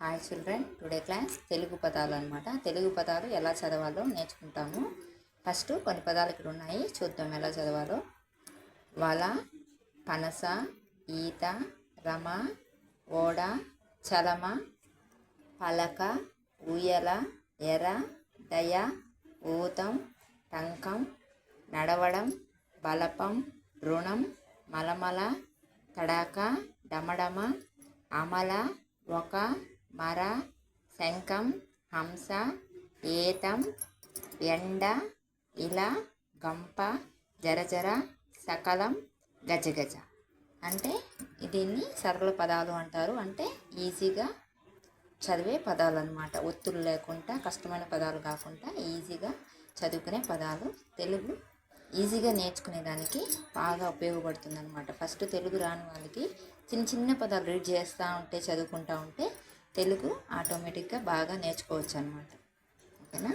Hi children, today class Telugu పదాలు అనమాట. తెలుగు పదాలు ఎలా చదవాలో నేర్చుకుంటాము. ఫస్ట్ కొన్ని పదాలు ఇక్కడ ఉన్నాయి, చూద్దాం ఎలా చదవాలో. వల, పనస, ఈత, రమ, ఓడ, చలమ, పలక, ఊయల, ఎర, దయ, ఊతం, టంకం, నడవడం, బలపం, రుణం, మలమల, తడాక, డమడమ, అమల, ఒక, మర, శంఖం, హంస, ఏతం, ఎండ, ఇల, గంప, జరజర, సకలం, గజగజ. అంటే దీన్ని సరళ పదాలు అంటారు. అంటే ఈజీగా చదివే పదాలు అన్నమాట. ఒత్తులు లేకుండా, కష్టమైన పదాలు కాకుండా ఈజీగా చదువుకునే పదాలు. తెలుగు ఈజీగా నేర్చుకునేదానికి బాగా ఉపయోగపడుతుంది అనమాట. ఫస్ట్ తెలుగు రాని వాళ్ళకి చిన్న చిన్న పదాలు రీడ్ చేస్తూ ఉంటే, చదువుకుంటూ ఉంటే తెలుగు ఆటోమేటిక్గా బాగా నేర్చుకోవచ్చు అనమాట. ఓకేనా?